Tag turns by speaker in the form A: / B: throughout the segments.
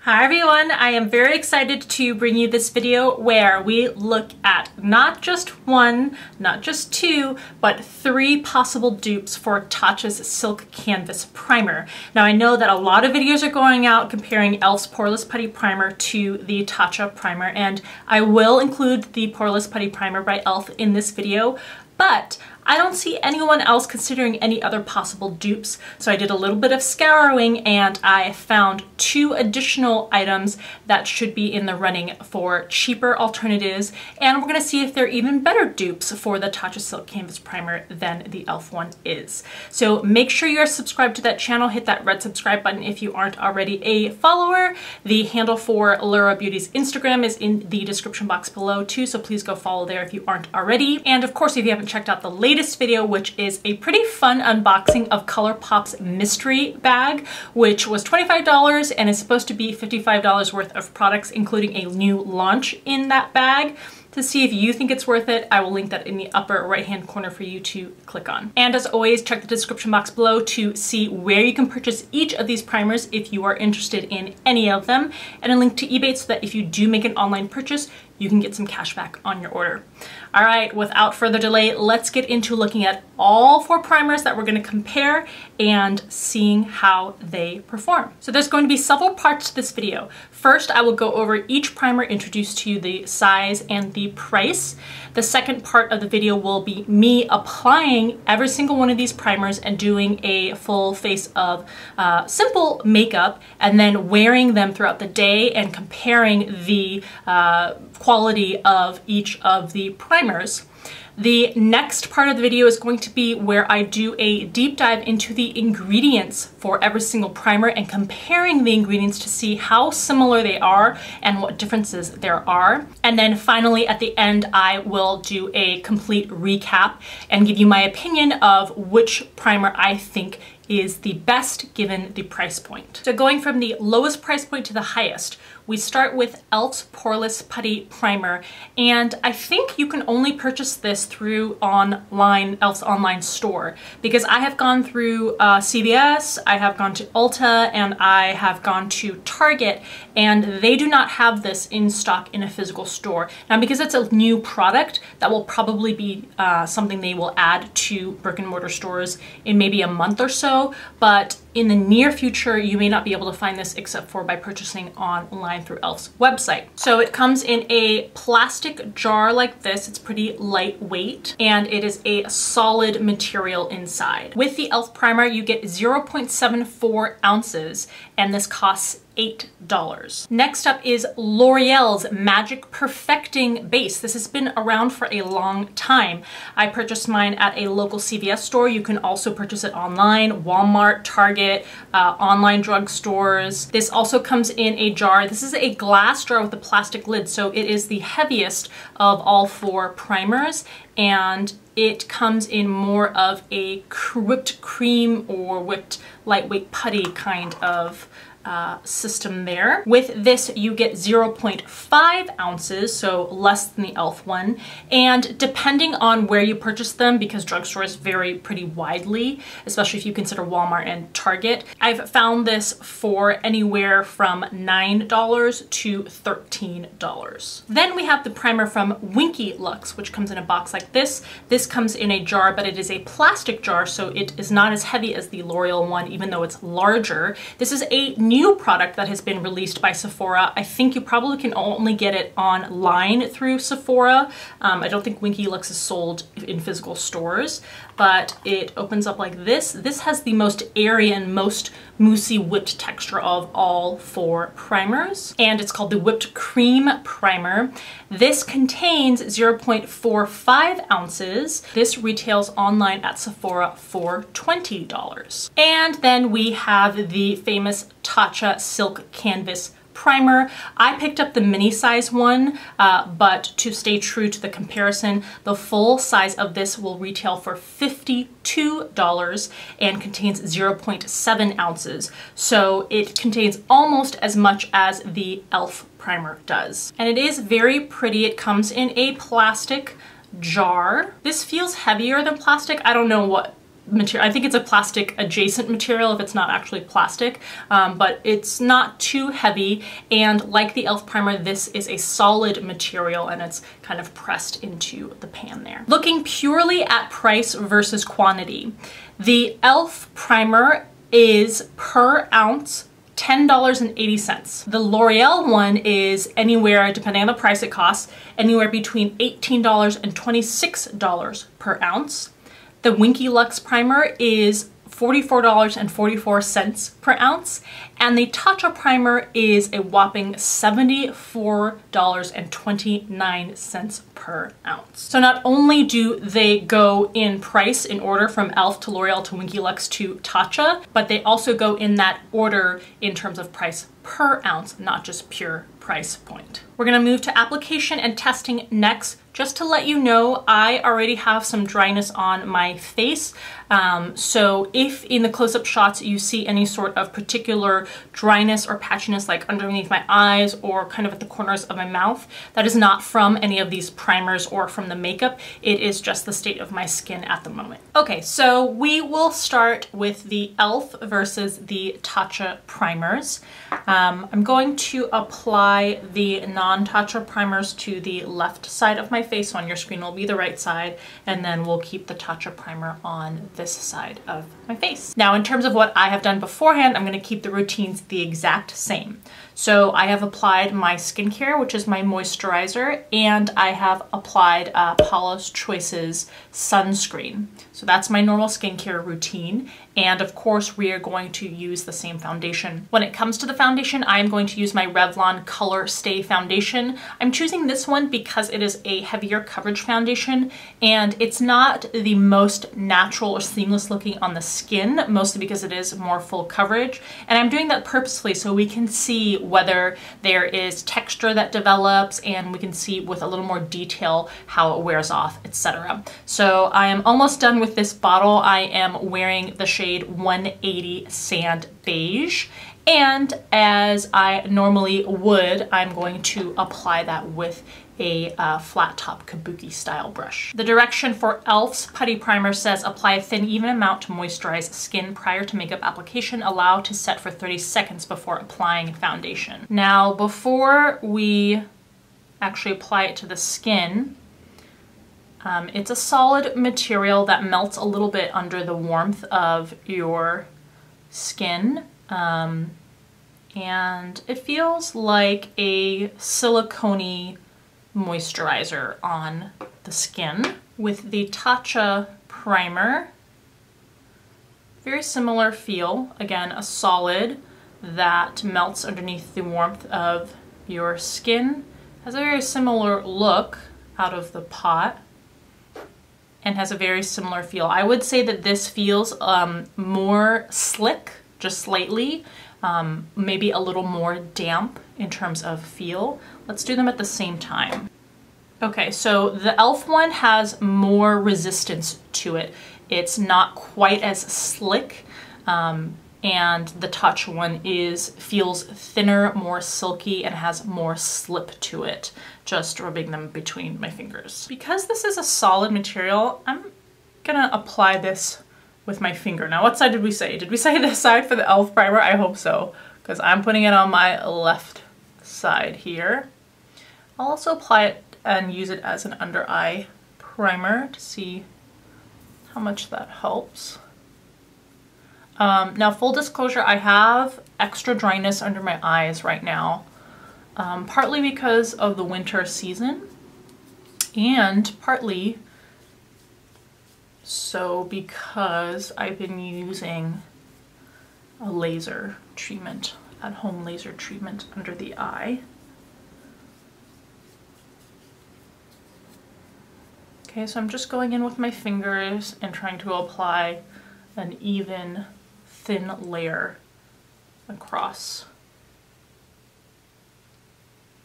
A: Hi everyone, I am very excited to bring you this video where we look at not just one, not just two, but three possible dupes for Tatcha's Silk Canvas Primer. Now I know that a lot of videos are going out comparing e.l.f.'s Poreless Putty Primer to the Tatcha Primer, and I will include the Poreless Putty Primer by e.l.f. in this video, but I don't see anyone else considering any other possible dupes, so I did a little bit of scouring and I found two additional items that should be in the running for cheaper alternatives, and we're going to see if they're even better dupes for the Tatcha Silk Canvas Primer than the e.l.f. one is. So make sure you're subscribed to that channel, hit that red subscribe button if you aren't already a follower. The handle for Allura Beauty's Instagram is in the description box below too, so please go follow there if you aren't already. And of course, if you haven't checked out the latest video, which is a pretty fun unboxing of ColourPop's mystery bag, which was $25 and is supposed to be $55 worth of products, including a new launch in that bag. To see if you think it's worth it, I will link that in the upper right hand corner for you to click on. And as always, check the description box below to see where you can purchase each of these primers if you are interested in any of them, and a link to eBay so that if you do make an online purchase, you can get some cash back on your order. All right, without further delay, let's get into looking at all four primers that we're going to compare and seeing how they perform. So there's going to be several parts to this video. First, I will go over each primer, introduce to you the size and the price. The second part of the video will be me applying every single one of these primers and doing a full face of simple makeup, and then wearing them throughout the day and comparing the quality of each of the primers. The next part of the video is going to be where I do a deep dive into the ingredients for every single primer and comparing the ingredients to see how similar they are and what differences there are. And then finally at the end, I will do a complete recap and give you my opinion of which primer I think is the best given the price point. So going from the lowest price point to the highest, we start with e.l.f.'s Poreless Putty Primer, and I think you can only purchase this through online, e.l.f.'s online store, because I have gone through CVS, I have gone to Ulta, and I have gone to Target, and they do not have this in stock in a physical store. Now, because it's a new product, that will probably be something they will add to brick and mortar stores in maybe a month or so, but in the near future, you may not be able to find this except for by purchasing online through e.l.f.'s website. So it comes in a plastic jar like this. It's pretty lightweight, and it is a solid material inside. With the e.l.f. primer, you get 0.74 ounces, and this costs $8. Next up is L'Oreal's Magic Perfecting Base. This has been around for a long time. I purchased mine at a local CVS store. You can also purchase it online, Walmart, Target, online drugstores. This also comes in a jar. This is a glass jar with a plastic lid, so it is the heaviest of all four primers, and it comes in more of a whipped cream or whipped lightweight putty kind of system there. With this, you get 0.5 ounces, so less than the e.l.f. one. And depending on where you purchase them, because drugstores vary pretty widely, especially if you consider Walmart and Target, I've found this for anywhere from $9 to $13. Then we have the primer from Winky Lux, which comes in a box like this. This comes in a jar, but it is a plastic jar, so it is not as heavy as the L'Oreal one, even though it's larger. This is a new product that has been released by Sephora. I think you probably can only get it online through Sephora. I don't think Winky Lux is sold in physical stores, but it opens up like this. This has the most airy and most moussey whipped texture of all four primers, and it's called the Whipped Cream Primer. This contains 0.45 ounces. This retails online at Sephora for $20. And then we have the famous Tatcha Silk Canvas Primer. I picked up the mini size one, but to stay true to the comparison, the full size of this will retail for $52 and contains 0.7 ounces. So it contains almost as much as the e.l.f. primer does. And it is very pretty. It comes in a plastic jar. This feels heavier than plastic. I don't know what material. I think it's a plastic adjacent material if it's not actually plastic, but it's not too heavy. And like the e.l.f. primer, this is a solid material and it's kind of pressed into the pan there. Looking purely at price versus quantity, the e.l.f. primer is per ounce $10.80. The L'Oreal one is anywhere, depending on the price it costs, anywhere between $18 and $26 per ounce. The Winky Lux primer is $44.44 per ounce, and the Tatcha primer is a whopping $74.29 per ounce. So not only do they go in price in order from e.l.f. to L'Oreal to Winky Lux to Tatcha, but they also go in that order in terms of price per ounce, not just pure price point. We're gonna move to application and testing next. Just to let you know, I already have some dryness on my face. So if in the close-up shots you see any sort of particular dryness or patchiness like underneath my eyes or kind of at the corners of my mouth, that is not from any of these primers or from the makeup. It is just the state of my skin at the moment. Okay, so we will start with the e.l.f. versus the Tatcha primers. I'm going to apply the non-Tatcha primers to the left side of my face. On your screen will be the right side, and then we'll keep the Tatcha primer on this side of my face. Now, in terms of what I have done beforehand, I'm going to keep the routines the exact same. So I have applied my skincare, which is my moisturizer, and I have applied Paula's Choices sunscreen. So that's my normal skincare routine. And of course, we are going to use the same foundation. When it comes to the foundation, I am going to use my Revlon Color Stay foundation. I'm choosing this one because it is a heavier coverage foundation, and it's not the most natural or seamless looking on the skin, mostly because it is more full coverage. And I'm doing that purposely so we can see whether there is texture that develops, and we can see with a little more detail how it wears off, etc. So I am almost done with this bottle. I am wearing the shade 180 Sand Beige, and as I normally would, I'm going to apply that with a flat top kabuki style brush. The direction for e.l.f.'s Putty Primer says apply a thin even amount to moisturize skin prior to makeup application. Allow to set for 30 seconds before applying foundation. Now, before we actually apply it to the skin, it's a solid material that melts a little bit under the warmth of your skin. And it feels like a silicone-y moisturizer on the skin. With the Tatcha primer, very similar feel. Again, a solid that melts underneath the warmth of your skin. Has a very similar look out of the pot and has a very similar feel. I would say that this feels more slick, just slightly, maybe a little more damp in terms of feel. Let's do them at the same time. Okay, so the e.l.f. one has more resistance to it. It's not quite as slick, and the Tatcha one feels thinner, more silky, and has more slip to it, just rubbing them between my fingers. Because this is a solid material, I'm gonna apply this with my finger. Now, what side did we say? Did we say this side for the e.l.f. primer? I hope so, because I'm putting it on my left side here. I'll also apply it and use it as an under eye primer to see how much that helps. Now, full disclosure, I have extra dryness under my eyes right now, partly because of the winter season, and partly so because I've been using a laser treatment, at-home laser treatment under the eye. Okay, so I'm just going in with my fingers and trying to apply an even, thin layer across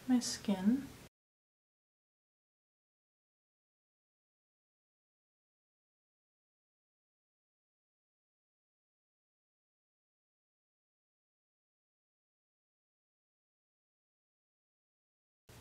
A: my skin.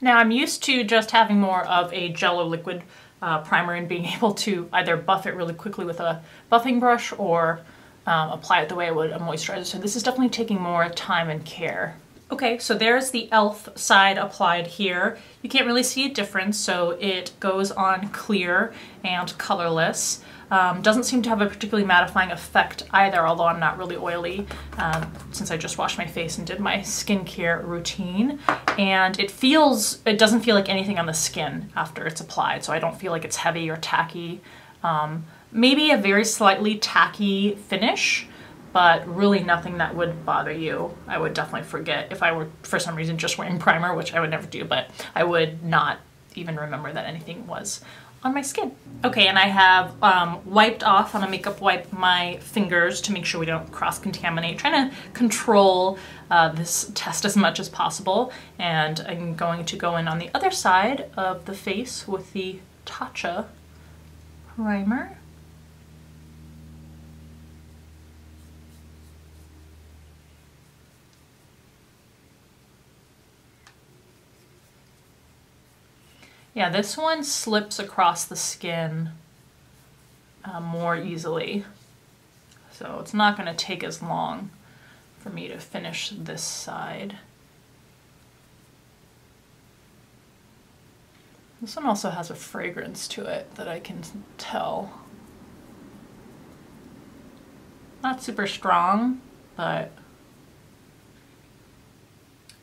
A: Now, I'm used to just having more of a gel or liquid primer and being able to either buff it really quickly with a buffing brush or apply it the way I would a moisturizer. So this is definitely taking more time and care. Okay, so there's the e.l.f. side applied here. You can't really see a difference, so it goes on clear and colorless. Doesn't seem to have a particularly mattifying effect either, although I'm not really oily since I just washed my face and did my skincare routine. And it doesn't feel like anything on the skin after it's applied, so I don't feel like it's heavy or tacky. Maybe a very slightly tacky finish, but really nothing that would bother you. I would definitely forget if I were, for some reason, just wearing primer, which I would never do, but I would not even remember that anything was on my skin. Okay, and I have wiped off on a makeup wipe my fingers to make sure we don't cross-contaminate, trying to control this test as much as possible. And I'm going to go in on the other side of the face with the Tatcha primer. Yeah, this one slips across the skin more easily, so it's not going to take as long for me to finish this side. This one also has a fragrance to it that I can tell. Not super strong, but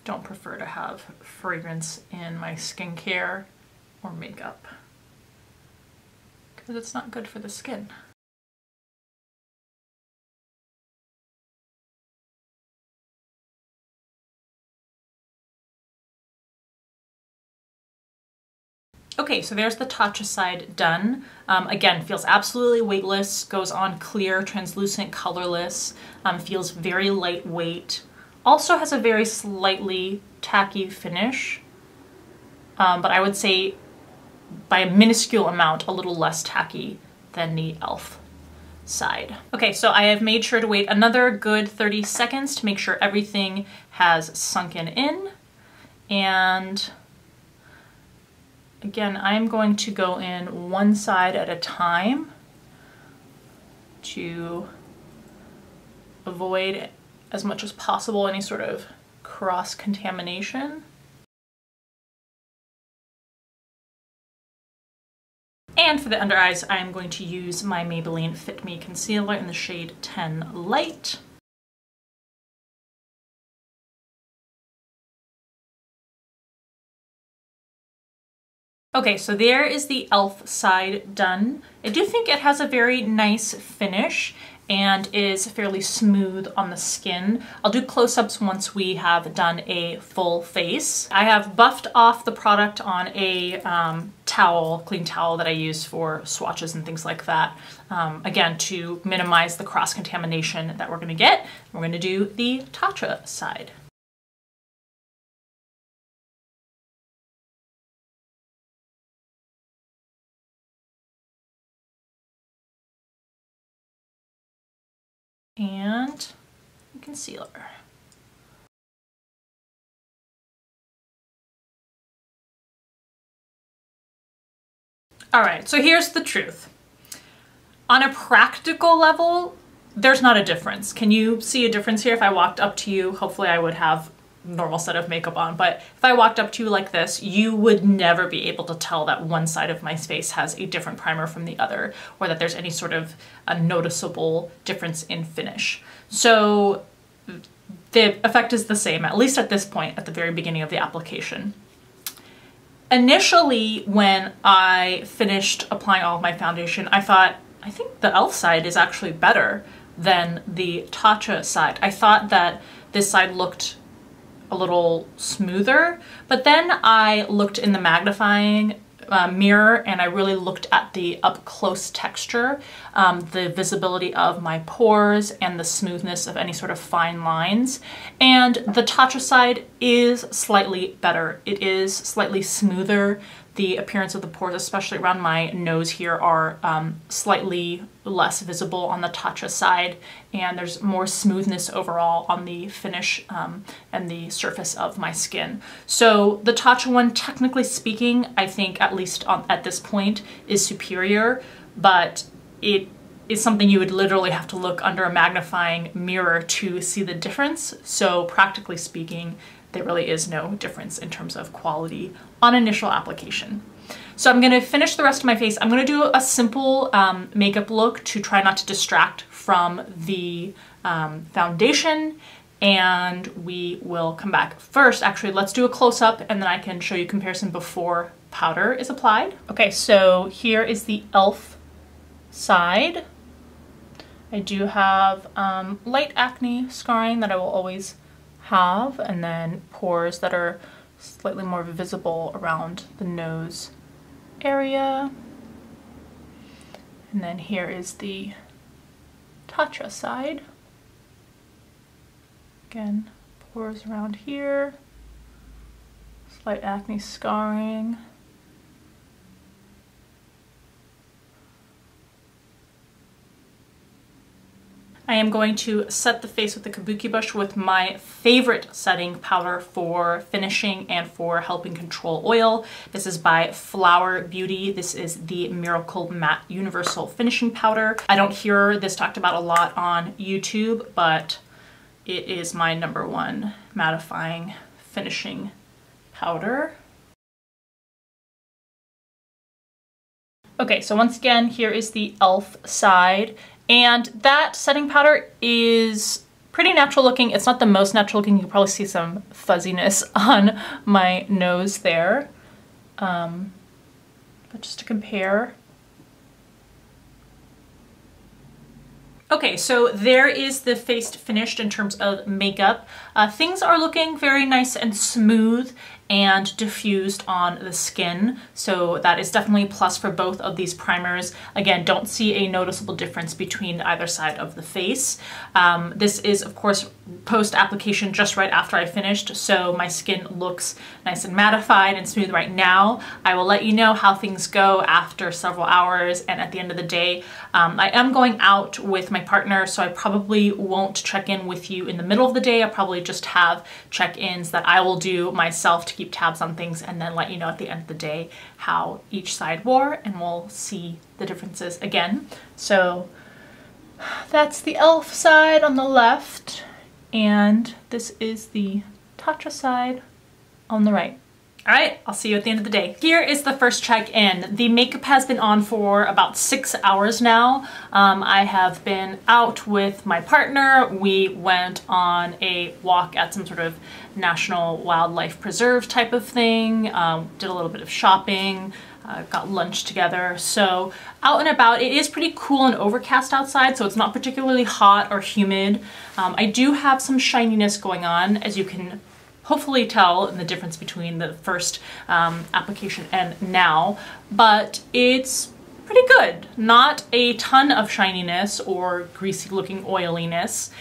A: don't prefer to have fragrance in my skincare or makeup because it's not good for the skin. Okay, so there's the Tatcha side done. Again, feels absolutely weightless, goes on clear, translucent, colorless, feels very lightweight. Also has a very slightly tacky finish, but I would say by a minuscule amount, a little less tacky than the e.l.f. side. Okay, so I have made sure to wait another good 30 seconds to make sure everything has sunken in. And again, I'm going to go in one side at a time to avoid as much as possible any sort of cross-contamination. And for the under eyes, I'm going to use my Maybelline Fit Me Concealer in the shade 10 Light. Okay, so there is the e.l.f. side done. I do think it has a very nice finish and is fairly smooth on the skin. I'll do close-ups once we have done a full face. I have buffed off the product on a towel, clean towel that I use for swatches and things like that. Again, to minimize the cross-contamination that we're gonna get. We're gonna do the Tatcha side. And concealer. All right, so here's the truth. On a practical level, there's not a difference. Can you see a difference here? If I walked up to you, hopefully I would have normal set of makeup on, but if I walked up to you like this, you would never be able to tell that one side of my face has a different primer from the other, or that there's any sort of a noticeable difference in finish. So the effect is the same, at least at this point, at the very beginning of the application. Initially, when I finished applying all of my foundation, I thought, I think the e.l.f. side is actually better than the Tatcha side. I thought that this side looked a little smoother, but then I looked in the magnifying mirror and I really looked at the up close texture, the visibility of my pores and the smoothness of any sort of fine lines. And the Tatcha side is slightly better. It is slightly smoother the appearance of the pores, especially around my nose here, are slightly less visible on the Tatcha side, and there's more smoothness overall on the finish and the surface of my skin. So the Tatcha one, technically speaking, I think at least at this point is superior, but it is something you would literally have to look under a magnifying mirror to see the difference. So practically speaking, there really is no difference in terms of quality on initial application. So I'm gonna finish the rest of my face. I'm gonna do a simple makeup look to try not to distract from the foundation, and we will come back. First, actually, let's do a close-up and then I can show you comparison before powder is applied. Okay, so here is the e.l.f. side. I do have light acne scarring that I will always have, and then pores that are slightly more visible around the nose area. And then here is the Tatcha side. Again, pores around here, slight acne scarring. I am going to set the face with the kabuki brush with my favorite setting powder for finishing and for helping control oil. This is by Flower Beauty. This is the Miracle Matte Universal Finishing Powder. I don't hear this talked about a lot on YouTube, but it is my #1 mattifying finishing powder. Okay, so once again, here is the e.l.f. side. And that setting powder is pretty natural looking. It's not the most natural looking. You can probably see some fuzziness on my nose there. But just to compare. Okay, so there is the face finished in terms of makeup. Things are looking very nice and smooth and diffused on the skin, so that is definitely a plus for both of these primers. Again, don't see a noticeable difference between either side of the face. This is, of course, post-application just right after I finished, so my skin looks nice and mattified and smooth right now. I will let you know how things go after several hours, and at the end of the day, I am going out with my partner, so I probably won't check in with you in the middle of the day. I'll probably just have check-ins that I will do myself to keep tabs on things, and then let you know at the end of the day how each side wore, and we'll see the differences again. So that's the e.l.f. side on the left, and this is the Tatcha side on the right. All right, I'll see you at the end of the day. Here is the first check-in. The makeup has been on for about 6 hours now. I have been out with my partner. We went on a walk at some sort of national wildlife preserve type of thing, did a little bit of shopping, got lunch together. So out and about. It is pretty cool and overcast outside, so it's not particularly hot or humid. I do have some shininess going on, as you can hopefully tell in the difference between the first application and now, but it's pretty good. Not a ton of shininess or greasy looking oiliness.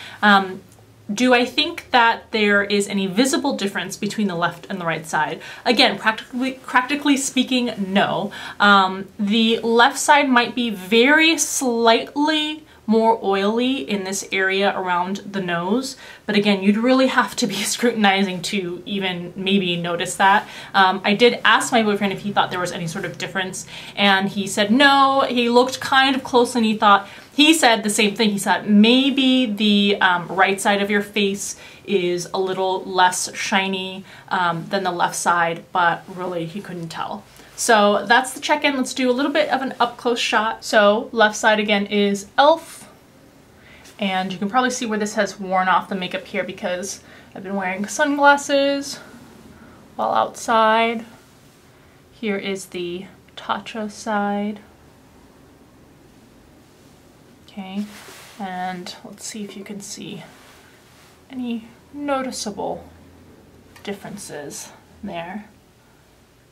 A: Do I think that there is any visible difference between the left and the right side? Again, practically speaking, no. The left side might be very slightly more oily in this area around the nose, but again, you'd really have to be scrutinizing to even maybe notice that. I did ask my boyfriend if he thought there was any sort of difference, and he said no. He looked kind of close and he said the same thing. He said maybe the right side of your face is a little less shiny than the left side, but really he couldn't tell. So that's the check-in. Let's do a little bit of an up-close shot. So left side again is e.l.f. And you can probably see where this has worn off the makeup here because I've been wearing sunglasses while outside. Here is the Tatcha side. Okay, and let's see if you can see any noticeable differences there.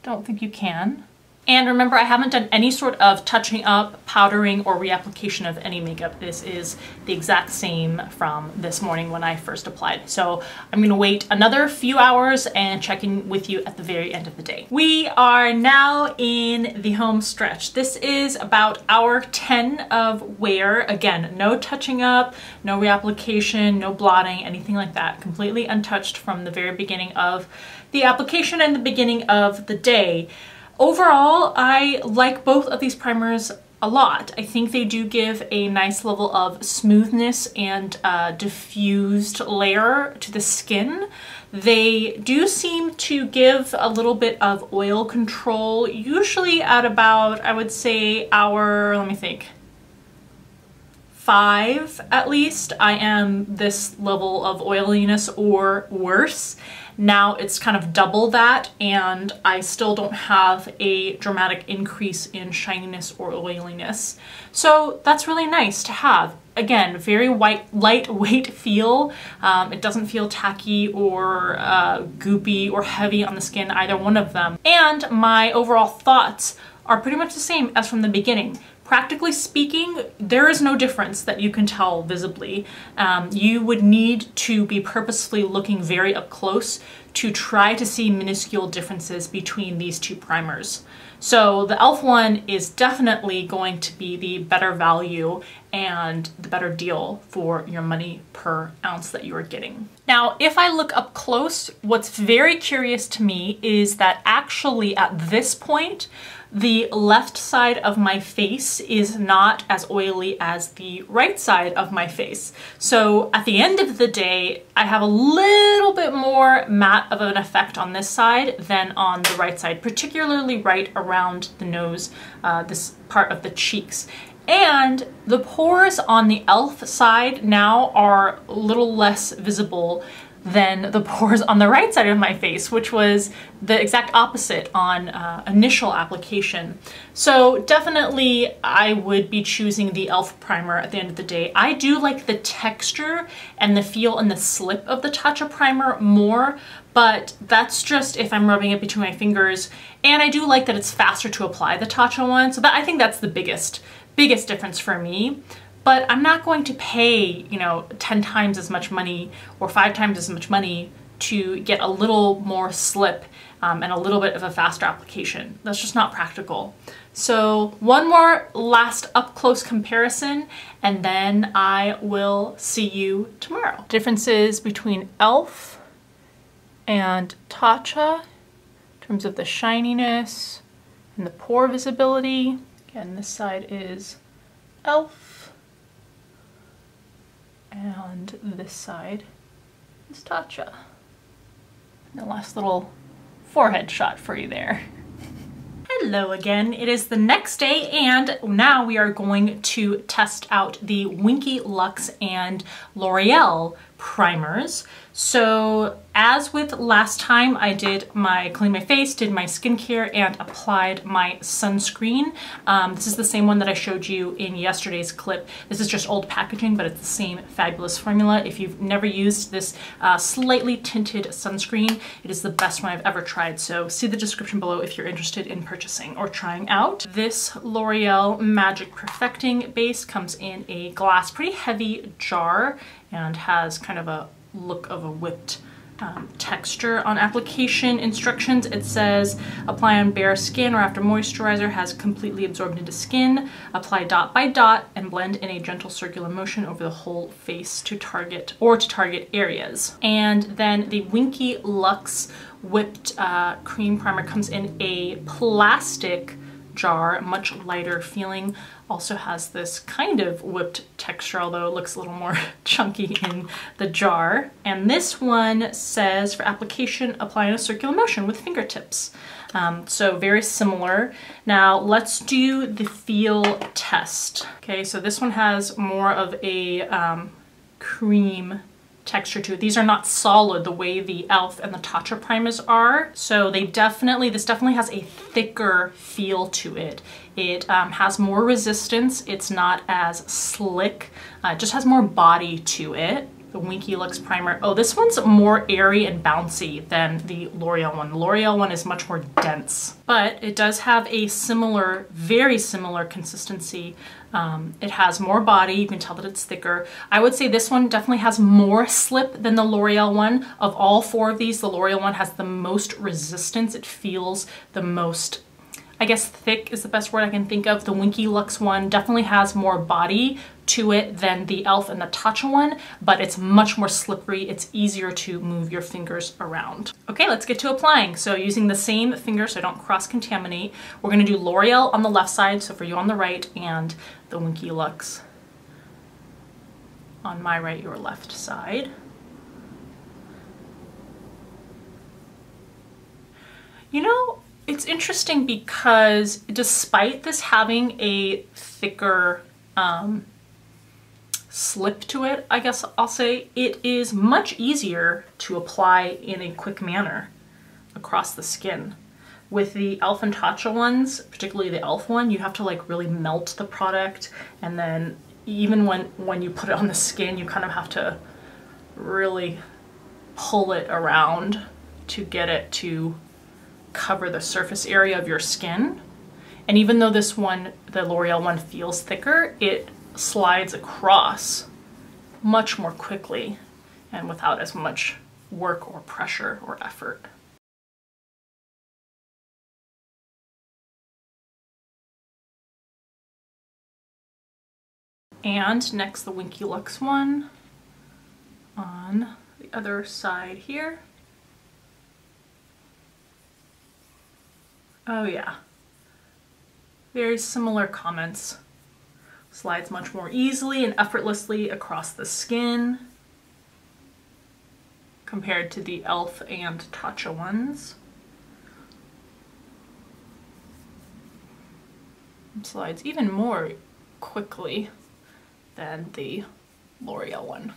A: Don't think you can. And remember, I haven't done any sort of touching up, powdering, or reapplication of any makeup. This is the exact same from this morning when I first applied. So I'm gonna wait another few hours and check in with you at the very end of the day. We are now in the home stretch. This is about hour 10 of wear. Again, no touching up, no reapplication, no blotting, anything like that. Completely untouched from the very beginning of the application and the beginning of the day. Overall, I like both of these primers a lot. I think they do give a nice level of smoothness and diffused layer to the skin. They do seem to give a little bit of oil control, usually at about, I would say, hour, let me think, 5 at least. I am this level of oiliness or worse. Now it's kind of double that, and I still don't have a dramatic increase in shininess or oiliness. So that's really nice to have. Again, very lightweight feel. It doesn't feel tacky or goopy or heavy on the skin, either one of them. And my overall thoughts are pretty much the same as from the beginning. Practically speaking, there is no difference that you can tell visibly. You would need to be purposefully looking very up close to try to see minuscule differences between these two primers. So the e.l.f. one is definitely going to be the better value and the better deal for your money per ounce that you are getting. Now, if I look up close, what's very curious to me is that actually at this point, the left side of my face is not as oily as the right side of my face. So at the end of the day, I have a little bit more matte of an effect on this side than on the right side, particularly right around the nose, this part of the cheeks. And the pores on the e.l.f. side now are a little less visible than the pores on the right side of my face, which was the exact opposite on initial application. So definitely I would be choosing the e.l.f. primer at the end of the day. I do like the texture and the feel and the slip of the Tatcha primer more, but that's just if I'm rubbing it between my fingers. And I do like that it's faster to apply, the Tatcha one, so that I think that's the biggest difference for me. But I'm not going to pay, 10 times as much money or 5 times as much money to get a little more slip and a little bit of a faster application. That's just not practical. So one more last up close comparison, and then I will see you tomorrow. Differences between e.l.f. and Tatcha in terms of the shininess and the pore visibility. Again, this side is e.l.f. and this side is Tatcha. And the last little forehead shot for you there. Hello again, it is the next day and now we are going to test out the Winky Lux and L'Oreal primers. So as with last time, I did cleaned my face, did my skincare, and applied my sunscreen. This is the same one that I showed you in yesterday's clip. This is just old packaging, but it's the same fabulous formula. If you've never used this slightly tinted sunscreen, it is the best one I've ever tried. So see the description below if you're interested in purchasing or trying out. This L'Oreal Magic Perfecting base comes in a glass, pretty heavy jar and has kind of a look of a whipped texture. On application instructions, it says apply on bare skin or after moisturizer has completely absorbed into skin. Apply dot by dot and blend in a gentle circular motion over the whole face to target areas. And then the Winky Lux whipped cream primer comes in a plastic jar, much lighter feeling. Also has this kind of whipped texture, although it looks a little more chunky in the jar. And this one says for application, apply in a circular motion with fingertips. So very similar. Now let's do the feel test. Okay, so this one has more of a cream texture to it. These are not solid the way the e.l.f. and the Tatcha primers are. So this definitely has a thicker feel to it. It has more resistance. It's not as slick. It just has more body to it. the Winky Lux primer. Oh, this one's more airy and bouncy than the L'Oreal one. The L'Oreal one is much more dense, but it does have a similar, very similar consistency. It has more body, you can tell that it's thicker. I would say this one definitely has more slip than the L'Oreal one. Of all four of these, the L'Oreal one has the most resistance. It feels the most, I guess thick is the best word I can think of. The Winky Lux one definitely has more body to it than the e.l.f. and the Tatcha one, but it's much more slippery. It's easier to move your fingers around. Okay, let's get to applying. So using the same finger so I don't cross-contaminate, we're gonna do L'Oreal on the left side, so for you on the right, and the Winky Lux on my right, your left side. You know, it's interesting because despite this having a thicker slip to it, I guess I'll say, it is much easier to apply in a quick manner across the skin. With the e.l.f. and Tatcha ones, particularly the e.l.f. one, you have to like really melt the product, and then even when you put it on the skin, you kind of have to really pull it around to get it to cover the surface area of your skin. And even though this one, the L'Oreal one, feels thicker, it slides across much more quickly and without as much work or pressure or effort. And next, the Winky Lux one on the other side here. Oh yeah, very similar comments. Slides much more easily and effortlessly across the skin compared to the e.l.f. and Tatcha ones. It slides even more quickly than the L'Oreal one.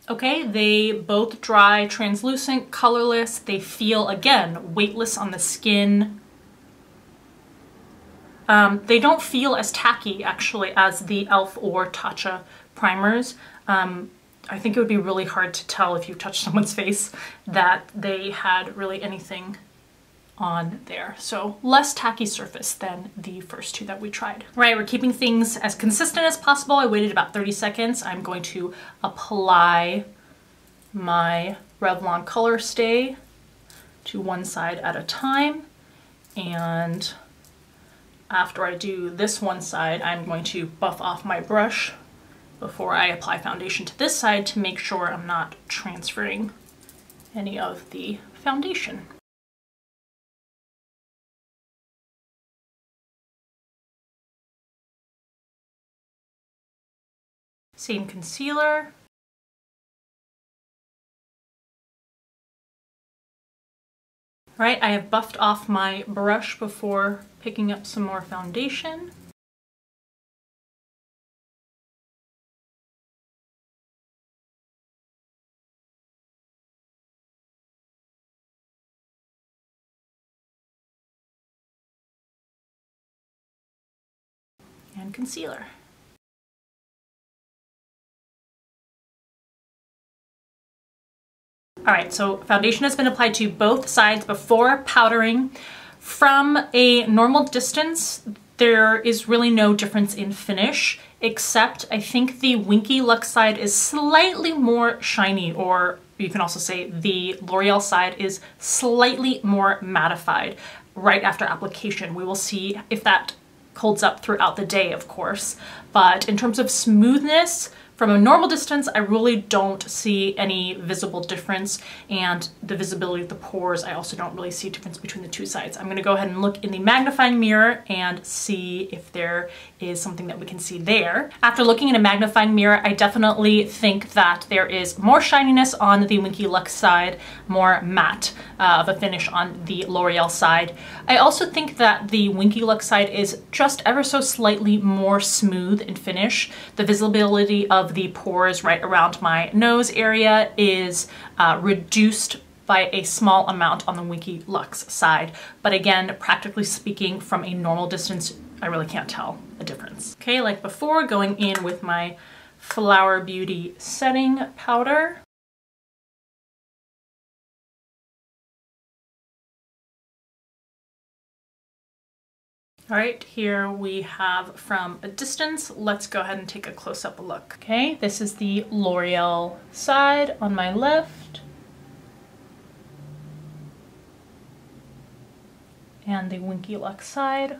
A: Okay, they both dry, translucent, colorless. They feel, again, weightless on the skin. They don't feel as tacky, actually, as the e.l.f. or Tatcha primers. I think it would be really hard to tell if you touched someone's face that they had really anything on there. So less tacky surface than the first two that we tried. Right, we're keeping things as consistent as possible. I waited about 30 seconds. I'm going to apply my Revlon Color Stay to one side at a time. And after I do this one side, I'm going to buff off my brush before I apply foundation to this side to make sure I'm not transferring any of the foundation. Same concealer. Right, I have buffed off my brush before picking up some more foundation. And concealer. All right, so foundation has been applied to both sides before powdering. From a normal distance, there is really no difference in finish, except I think the Winky Lux side is slightly more shiny, or you can also say the L'Oreal side is slightly more mattified right after application. We will see if that holds up throughout the day, of course. But in terms of smoothness, from a normal distance, I really don't see any visible difference, and the visibility of the pores, I also don't really see a difference between the two sides. I'm gonna go ahead and look in the magnifying mirror and see if there is something that we can see there. After looking in a magnifying mirror, I definitely think that there is more shininess on the Winky Lux side, more matte of a finish on the L'Oreal side. I also think that the Winky Lux side is just ever so slightly more smooth in finish. The visibility of the pores right around my nose area is reduced by a small amount on the Winky Lux side. But again, practically speaking, from a normal distance, I really can't tell a difference. Okay, like before, going in with my Flower Beauty setting powder. All right, here we have From a Distance. Let's go ahead and take a close-up look. Okay, this is the L'Oreal side on my left. And the Winky Lux side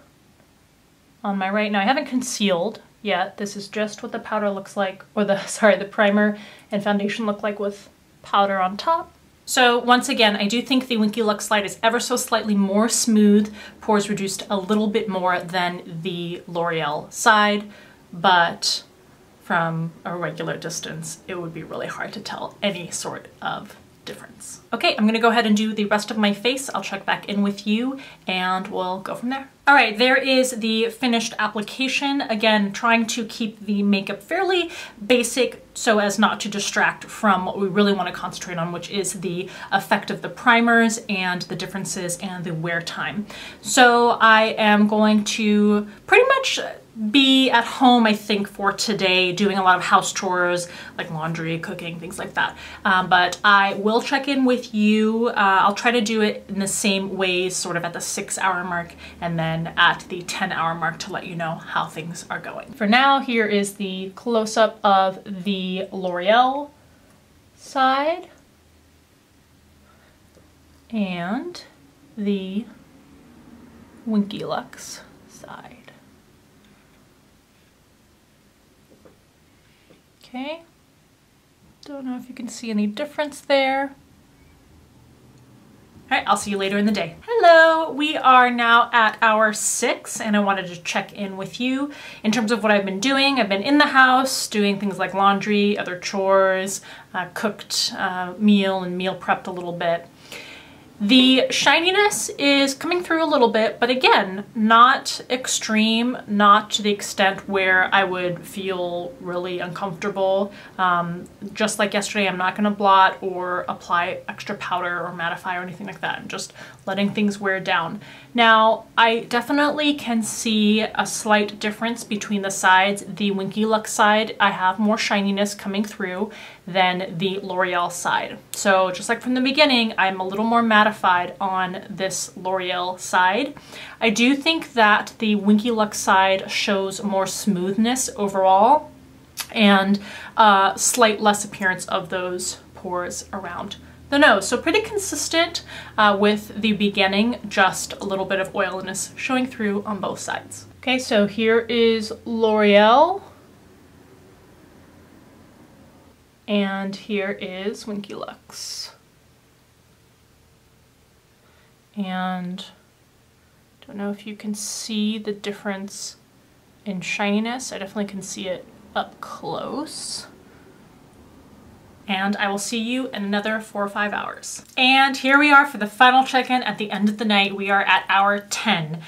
A: on my right. Now I haven't concealed yet. This is just what the powder looks like, or the primer and foundation look like with powder on top. So once again, I do think the Winky Lux slide is ever so slightly more smooth, pores reduced a little bit more than the L'Oreal side, but from a regular distance, it would be really hard to tell any sort of difference. Okay, I'm gonna go ahead and do the rest of my face. I'll check back in with you and we'll go from there. All right, there is the finished application. Again, trying to keep the makeup fairly basic so as not to distract from what we really want to concentrate on, which is the effect of the primers and the differences and the wear time. So I am going to pretty much be at home, I think, for today, doing a lot of house chores like laundry, cooking, things like that. But I will check in with you. I'll try to do it in the same ways, sort of at the 6-hour mark and then at the 10-hour mark to let you know how things are going. For now, here is the close-up of the L'Oreal side and the Winky Lux side. Okay, don't know if you can see any difference there. All right, I'll see you later in the day. Hello, we are now at hour 6 and I wanted to check in with you in terms of what I've been doing. I've been in the house doing things like laundry, other chores, cooked meal and meal prepped a little bit. The shininess is coming through a little bit, but again, not extreme, not to the extent where I would feel really uncomfortable. Just like yesterday, I'm not gonna blot or apply extra powder or mattify or anything like that. I'm just letting things wear down. Now, I definitely can see a slight difference between the sides. The Winky Lux side, I have more shininess coming through than the L'Oreal side. So just like from the beginning, I'm a little more mattified on this L'Oreal side. I do think that the Winky Lux side shows more smoothness overall and slight less appearance of those pores around the nose. So pretty consistent with the beginning, just a little bit of oiliness showing through on both sides. Okay, so here is L'Oreal. And here is Winky Lux. And don't know if you can see the difference in shininess. I definitely can see it up close. And I will see you in another 4 or 5 hours. And here we are for the final check-in at the end of the night. We are at hour 10.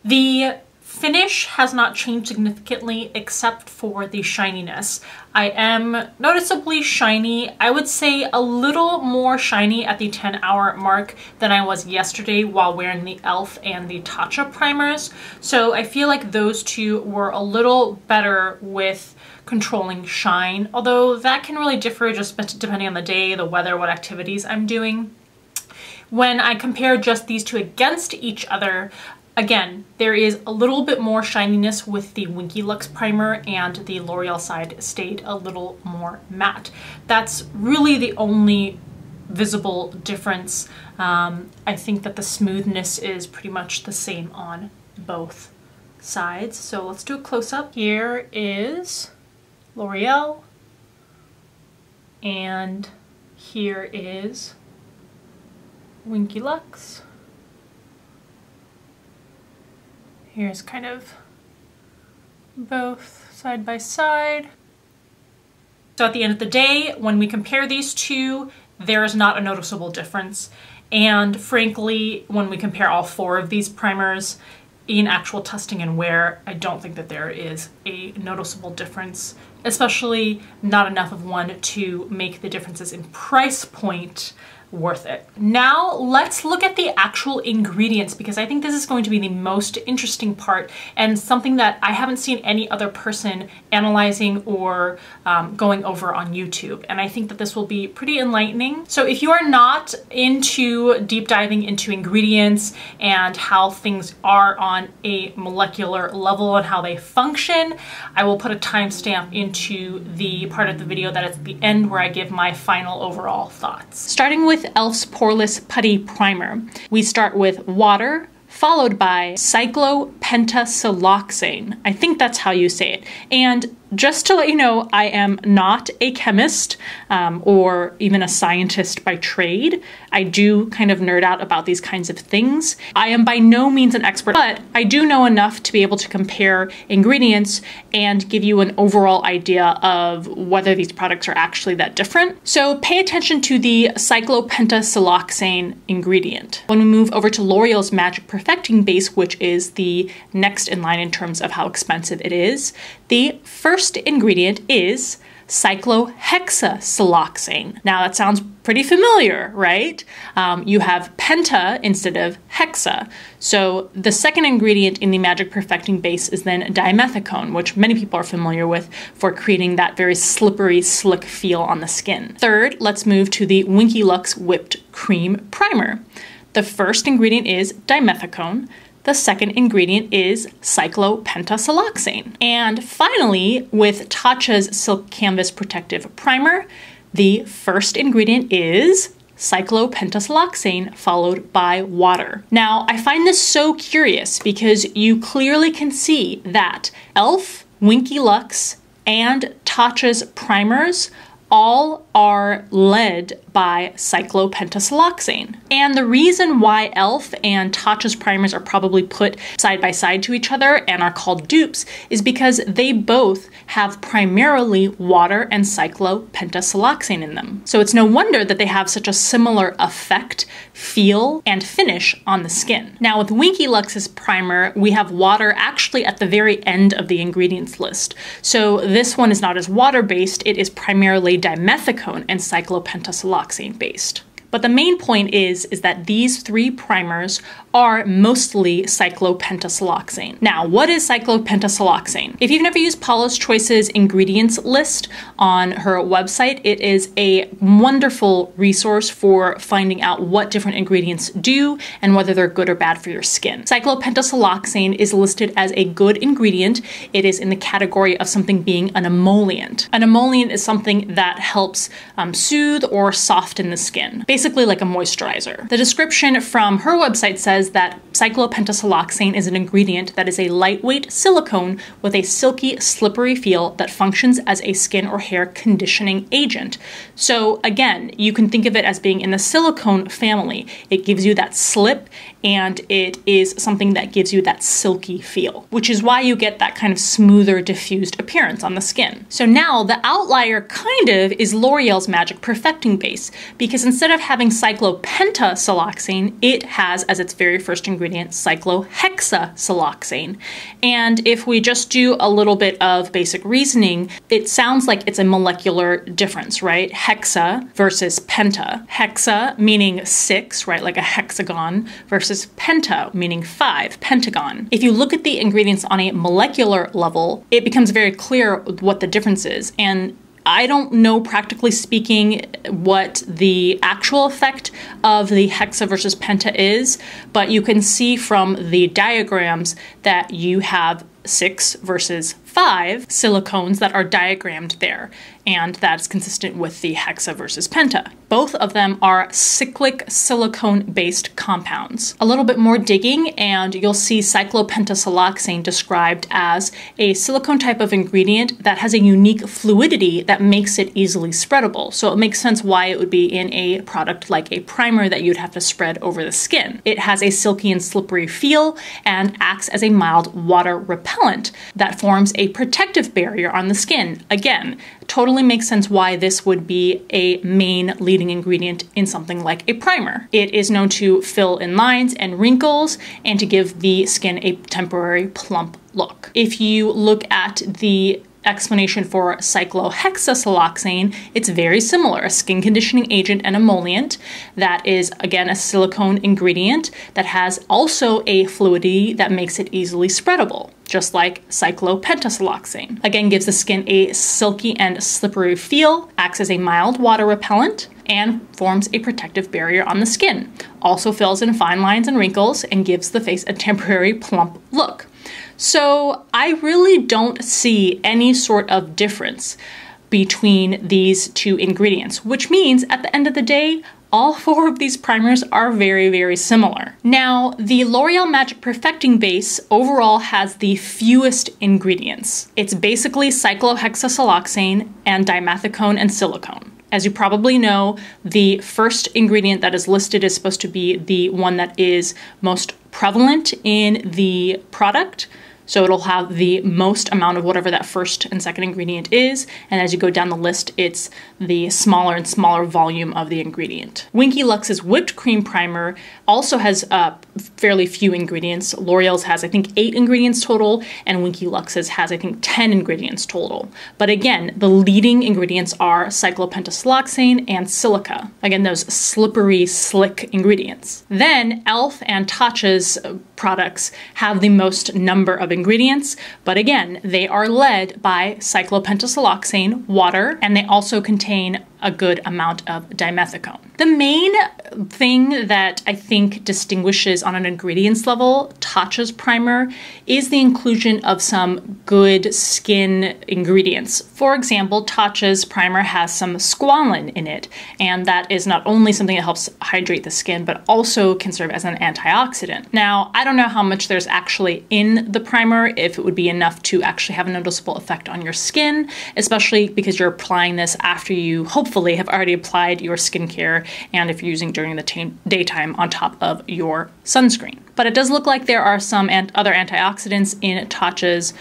A: The finish has not changed significantly except for the shininess. I am noticeably shiny. I would say a little more shiny at the 10-hour mark than I was yesterday while wearing the e.l.f. and the Tatcha primers. So I feel like those two were a little better with controlling shine, although that can really differ just depending on the day, the weather, what activities I'm doing. When I compare just these two against each other, again, there is a little bit more shininess with the Winky Lux primer and the L'Oreal side stayed a little more matte. That's really the only visible difference. I think that the smoothness is pretty much the same on both sides. So let's do a close-up. Here is L'Oreal and here is Winky Lux. Here's kind of both side by side. So at the end of the day, when we compare these two, there is not a noticeable difference. And frankly, when we compare all 4 of these primers in actual testing and wear, I don't think that there is a noticeable difference, especially not enough of one to make the differences in price point worth it. Now let's look at the actual ingredients, because I think this is going to be the most interesting part and something that I haven't seen any other person analyzing or going over on YouTube. And I think that this will be pretty enlightening. So if you are not into deep diving into ingredients and how things are on a molecular level and how they function, I will put a timestamp into the part of the video that is at the end where I give my final overall thoughts. Starting with e.l.f.'s Poreless Putty Primer, we start with water, followed by cyclopentasiloxane. I think that's how you say it. And just to let you know, I am not a chemist or even a scientist by trade. I do kind of nerd out about these kinds of things. I am by no means an expert, but I do know enough to be able to compare ingredients and give you an overall idea of whether these products are actually that different. So pay attention to the cyclopentasiloxane ingredient. When we move over to L'Oreal's Magic Perfecting Base, which is the next in line in terms of how expensive it is, the first ingredient is cyclohexasiloxane. Now that sounds pretty familiar, right? You have penta instead of hexa. So the second ingredient in the Magic Perfecting Base is then dimethicone, which many people are familiar with for creating that very slippery, slick feel on the skin. Third, let's move to the Winky Lux Whipped Cream Primer. The first ingredient is dimethicone. The second ingredient is cyclopentasiloxane. And finally, with Tatcha's Silk Canvas Protective Primer, the first ingredient is cyclopentasiloxane followed by water. Now, I find this so curious because you clearly can see that e.l.f., Winky Lux, and Tatcha's primers all are led by cyclopentasiloxane. And the reason why e.l.f. and Tatcha's primers are probably put side by side to each other and are called dupes is because they both have primarily water and cyclopentasiloxane in them. So it's no wonder that they have such a similar effect, feel, and finish on the skin. Now with Winky Lux's primer, we have water actually at the very end of the ingredients list. So this one is not as water-based, it is primarily dimethicone and cyclopentasiloxane based. But the main point is that these three primers are mostly cyclopentasiloxane. Now, what is cyclopentasiloxane? If you've never used Paula's Choice's ingredients list on her website, it is a wonderful resource for finding out what different ingredients do and whether they're good or bad for your skin. Cyclopentasiloxane is listed as a good ingredient. It is in the category of something being an emollient. An emollient is something that helps soothe or soften the skin, basically like a moisturizer. The description from her website says that cyclopentasiloxane is an ingredient that is a lightweight silicone with a silky, slippery feel that functions as a skin or hair conditioning agent. So again, you can think of it as being in the silicone family. It gives you that slip and it is something that gives you that silky feel, which is why you get that kind of smoother, diffused appearance on the skin. So now the outlier kind of is L'Oreal's Magic Perfecting Base, because instead of having cyclopentasiloxane, it has as its very first ingredient cyclohexasiloxane. And if we just do a little bit of basic reasoning, it sounds like it's a molecular difference, right? Hexa versus penta. Hexa meaning 6, right? Like a hexagon, versus penta meaning 5, pentagon. If you look at the ingredients on a molecular level, it becomes very clear what the difference is. And I don't know, practically speaking, what the actual effect of the hexa versus penta is, but you can see from the diagrams that you have 6 versus 5 silicones that are diagrammed there, and that's consistent with the hexa versus penta. Both of them are cyclic silicone-based compounds. A little bit more digging and you'll see cyclopentasiloxane described as a silicone type of ingredient that has a unique fluidity that makes it easily spreadable. So it makes sense why it would be in a product like a primer that you'd have to spread over the skin. It has a silky and slippery feel and acts as a mild water repellent that forms a protective barrier on the skin. Again, totally makes sense why this would be a main leading ingredient in something like a primer. It is known to fill in lines and wrinkles and to give the skin a temporary plump look. If you look at the explanation for cyclohexasiloxane, it's very similar, a skin conditioning agent and emollient that is, again, a silicone ingredient that has also a fluidity that makes it easily spreadable, just like cyclopentasiloxane. Again, gives the skin a silky and slippery feel, acts as a mild water repellent, and forms a protective barrier on the skin. Also fills in fine lines and wrinkles and gives the face a temporary plump look. So I really don't see any sort of difference between these two ingredients, which means at the end of the day, all 4 of these primers are very, very similar. Now, the L'Oreal Magic Perfecting Base overall has the fewest ingredients. It's basically cyclohexasiloxane and dimethicone and silicone. As you probably know, the first ingredient that is listed is supposed to be the one that is most prevalent in the product. So it'll have the most amount of whatever that first and second ingredient is. And as you go down the list, it's the smaller and smaller volume of the ingredient. Winky Lux's whipped cream primer also has fairly few ingredients. L'Oreal's has, I think, 8 ingredients total, and Winky Lux's has, I think, 10 ingredients total. But again, the leading ingredients are cyclopentasiloxane and silica. Again, those slippery, slick ingredients. Then e.l.f. and Tatcha's products have the most number of ingredients, but again, they are led by cyclopentasiloxane, water, and they also contain a good amount of dimethicone. The main thing that I think distinguishes on an ingredients level Tatcha's primer is the inclusion of some good skin ingredients. For example, Tatcha's primer has some squalane in it, and that is not only something that helps hydrate the skin, but also can serve as an antioxidant. Now, I don't know how much there's actually in the primer, if it would be enough to actually have a noticeable effect on your skin, especially because you're applying this after you hopefully have already applied your skincare and if you're using during the daytime on top of your sunscreen. But it does look like there are some other antioxidants in Tatcha's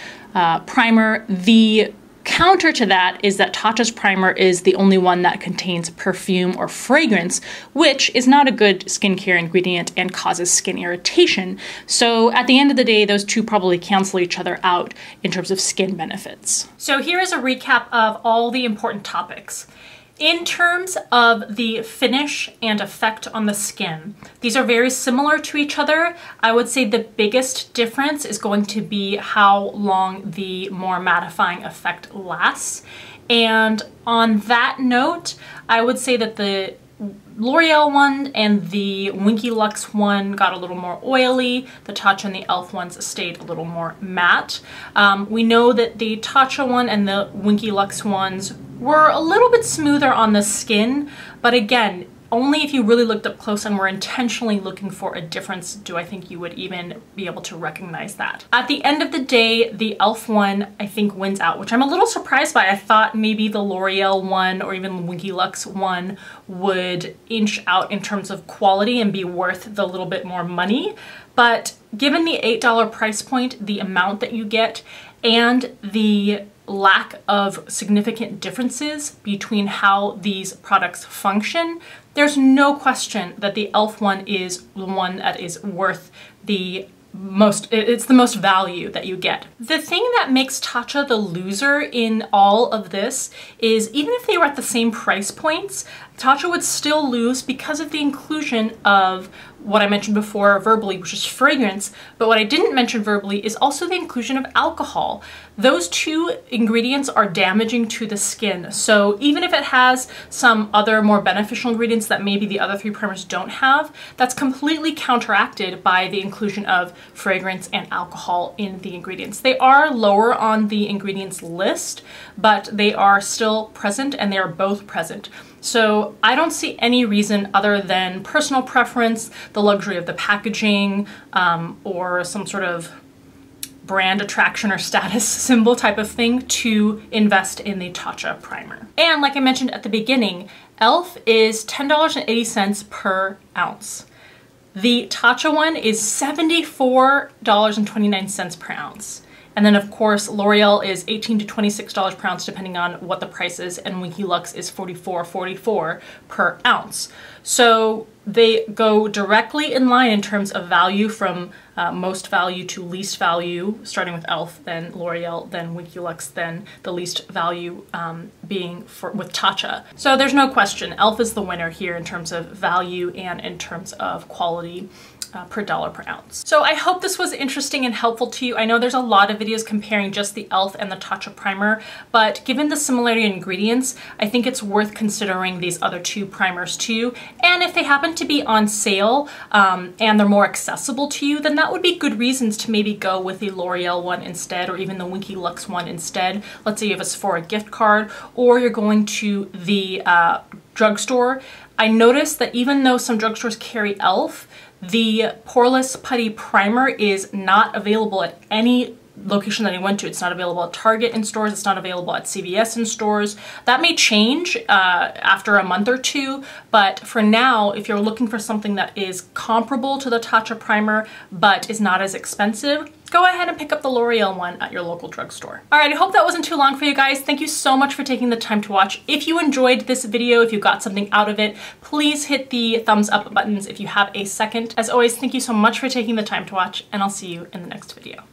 A: primer. The counter to that is that Tatcha's primer is the only one that contains perfume or fragrance, which is not a good skincare ingredient and causes skin irritation. So at the end of the day, those two probably cancel each other out in terms of skin benefits. So here is a recap of all the important topics. In terms of the finish and effect on the skin, these are very similar to each other. I would say the biggest difference is going to be how long the more mattifying effect lasts. And on that note, I would say that the L'Oreal one and the Winky Lux one got a little more oily. The Tatcha and the e.l.f. ones stayed a little more matte. We know that the Tatcha one and the Winky Lux ones were a little bit smoother on the skin, but again, only if you really looked up close and were intentionally looking for a difference do I think you would even be able to recognize that. At the end of the day, the e.l.f. one I think wins out, which I'm a little surprised by. I thought maybe the L'Oreal one or even Winky Lux one would inch out in terms of quality and be worth the little bit more money. But given the $8 price point, the amount that you get, and the lack of significant differences between how these products function, there's no question that the e.l.f. one is the one that is worth the most, it's the most value that you get. The thing that makes Tatcha the loser in all of this is even if they were at the same price points, Tatcha would still lose because of the inclusion of what I mentioned before verbally, which is fragrance, but what I didn't mention verbally is also the inclusion of alcohol. Those two ingredients are damaging to the skin. So even if it has some other more beneficial ingredients that maybe the other 3 primers don't have, that's completely counteracted by the inclusion of fragrance and alcohol in the ingredients. They are lower on the ingredients list, but they are still present, and they are both present. So I don't see any reason other than personal preference, the luxury of the packaging, or some sort of brand attraction or status symbol type of thing to invest in the Tatcha primer. And like I mentioned at the beginning, e.l.f. is $10.80 per ounce. The Tatcha one is $74.29 per ounce. And then of course, L'Oreal is $18 to $26 per ounce depending on what the price is, and Winky Lux is $44.44 per ounce. So They go directly in line in terms of value from most value to least value, starting with e.l.f., then L'Oreal, then Winky Lux, then the least value being with Tatcha. So there's no question, e.l.f. is the winner here in terms of value and in terms of quality per dollar per ounce. So I hope this was interesting and helpful to you. I know there's a lot of videos comparing just the e.l.f. and the Tatcha primer, but given the similarity in ingredients, I think it's worth considering these other two primers too. And if they happen to be on sale and they're more accessible to you, then that would be good reasons to maybe go with the L'Oreal one instead, or even the Winky Lux one instead. Let's say you have a Sephora gift card, or you're going to the drugstore. I noticed that even though some drugstores carry e.l.f., the Poreless Putty Primer is not available at any location that I went to. It's not available at Target in stores. It's not available at CVS in stores. That may change after a month or two, but for now, if you're looking for something that is comparable to the Tatcha primer but is not as expensive, go ahead and pick up the L'Oreal one at your local drugstore. All right, I hope that wasn't too long for you guys. Thank you so much for taking the time to watch. If you enjoyed this video, if you got something out of it, please hit the thumbs up buttons if you have a second. As always, thank you so much for taking the time to watch, and I'll see you in the next video.